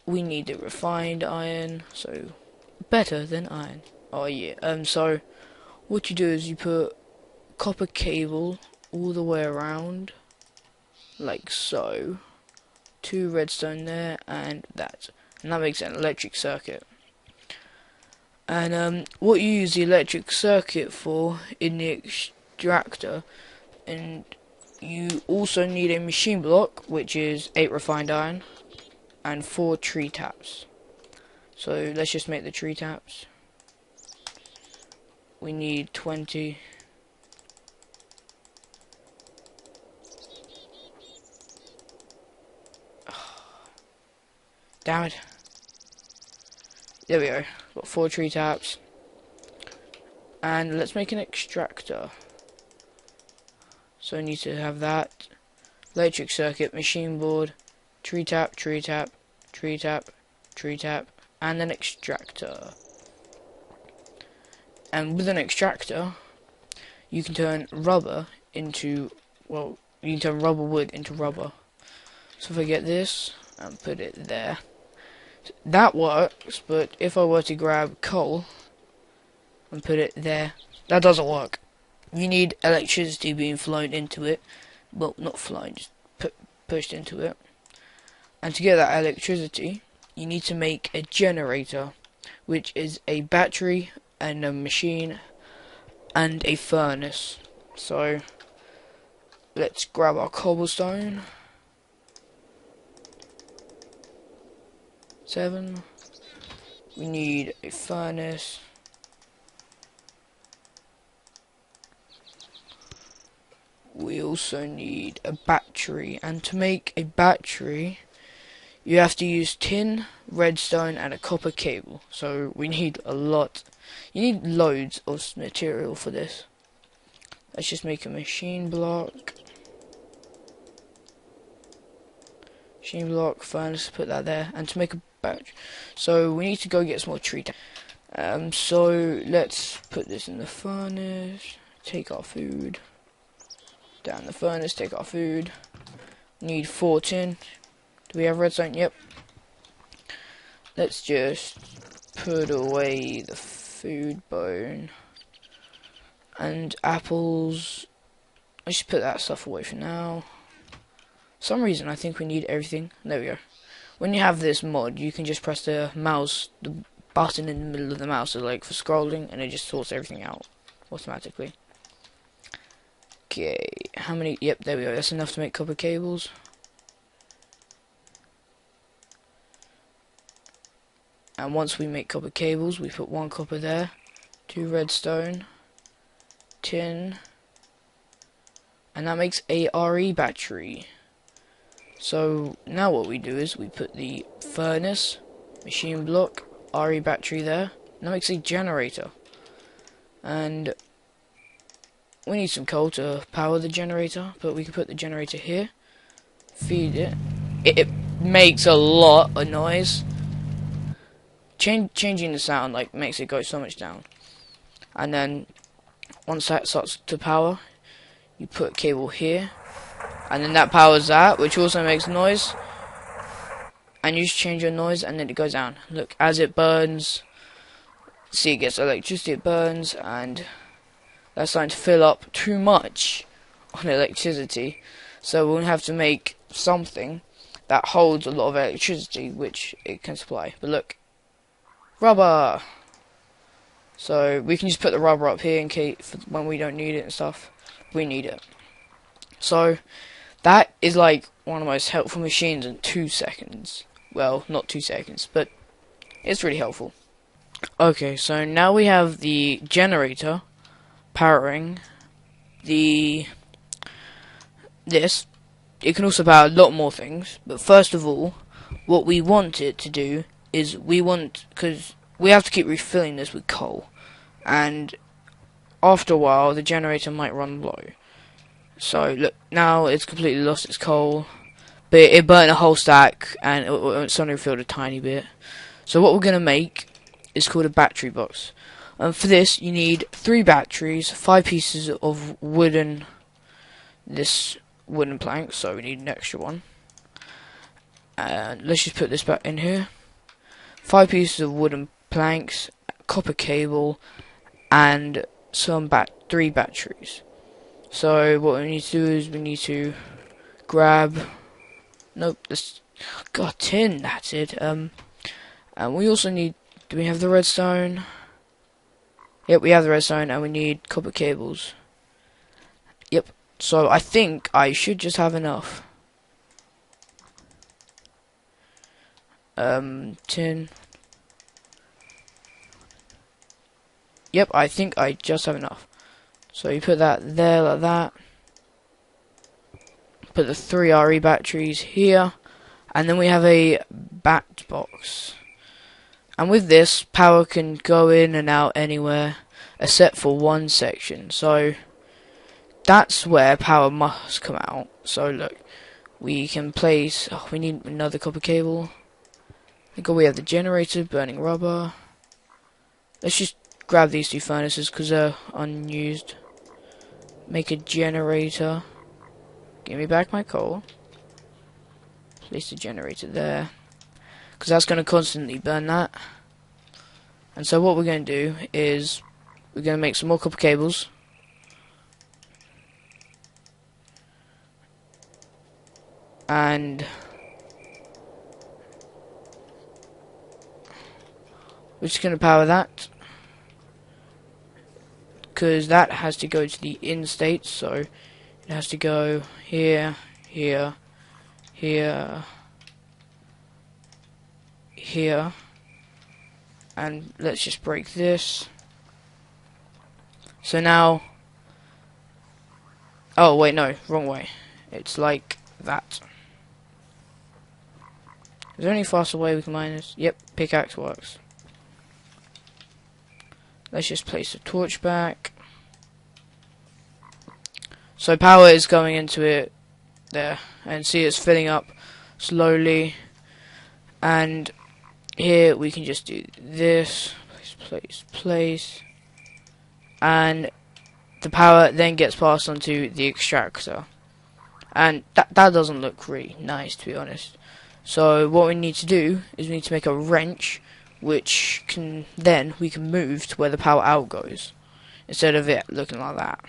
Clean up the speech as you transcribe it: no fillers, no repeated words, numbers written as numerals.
we need the refined iron, so better than iron. Oh yeah. So what you do is you put copper cable all the way around, like so. 2 redstone there, and that makes an electric circuit. And what you use the electric circuit for in the extractor, and you also need a machine block, which is 8 refined iron and 4 tree taps. So let's just make the tree taps. We need 20. Damn it. There we go. Got 4 tree taps. And let's make an extractor. So I need to have that. Electric circuit, machine board, tree tap, tree tap, tree tap, tree tap, and an extractor. And with an extractor, you can turn rubber into, well, you can turn rubber wood into rubber. So if I get this and put it there, that works, but if I were to grab coal and put it there, that doesn't work. You need electricity being flown into it. Well, not flown, just pushed into it. And to get that electricity, you need to make a generator, which is a battery and a machine and a furnace. So let's grab our cobblestone. 7. We need a furnace. We also need a battery, and to make a battery you have to use tin, redstone and a copper cable. So we need a lot. You need loads of material for this. Let's just make a machine block. Machine block, furnace, put that there. And to make a battery, so we need to go get some more tree. So let's put this in the furnace. Take our food. Down the furnace, take our food. Need 4 tin. Do we have redstone? Yep. Let's just put away the food bone. And apples. Let's just put that stuff away for now. For some reason I think we need everything. There we go. When you have this mod, you can just press the mouse, the button in the middle of the mouse, so like for scrolling, and it just sorts everything out automatically. Okay, how many? Yep, there we go. That's enough to make copper cables. And once we make copper cables, we put 1 copper there, 2 redstone, tin, and that makes a RE battery. So now what we do is we put the furnace, machine block, RE battery there, and that makes a generator. And we need some coal to power the generator, but we can put the generator here, feed it. It makes a lot of noise. Changing the sound like makes it go so much down. And then once that starts to power, you put cable here, and then that powers that, which also makes noise. And you just change your noise, and then it goes down. Look, as it burns, see, it gets electricity, it burns, and that's starting to fill up too much on electricity. So we'll have to make something that holds a lot of electricity, which it can supply. But look, rubber. So we can just put the rubber up here in case when we don't need it and stuff. We need it. So that is like one of the most helpful machines in 2 seconds. Well, not 2 seconds, but it's really helpful. Okay, so now we have the generator powering this. It can also power a lot more things, but first of all, what we want it to do is because we have to keep refilling this with coal, and after a while the generator might run low. So look, now it's completely lost its coal, but it burnt a whole stack, and it's only refilled a tiny bit. So what we're going to make is called a battery box. And for this you need 3 batteries, 5 pieces of wooden plank, so we need an extra one, And let's just put this back in here. 5 pieces of wooden planks, copper cable, and 3 batteries. So what we need to do is we need to grab, nope, this, got tin, that's it. And we also need, do we have the redstone? Yep, we have the redstone, and we need copper cables. Yep, so I think I should just have enough. Tin. Yep, I think I just have enough. So you put that there like that. Put the 3 RE batteries here. And then we have a bat box. And with this, power can go in and out anywhere, except for one section. So that's where power must come out. So look, we can place, oh, we need another copper cable. I think we have the generator, burning rubber. Let's just grab these 2 furnaces because they're unused. Make a generator. Give me back my coal. Place the generator there, because that's going to constantly burn that. And so what we're going to do is we're going to make some more copper cables. And we're just going to power that, because that has to go to the in state, so it has to go here, here, here, here, and let's just break this. So now, oh wait, no, wrong way. It's like that. Is there any faster way we can mine this? Yep, pickaxe works. Let's just place the torch back. So power is going into it there, and see it's filling up slowly. And here we can just do this, place, and the power then gets passed onto the extractor. And that doesn't look really nice, to be honest. So what we need to do is we need to make a wrench, which we can move to where the power out goes, instead of it looking like that.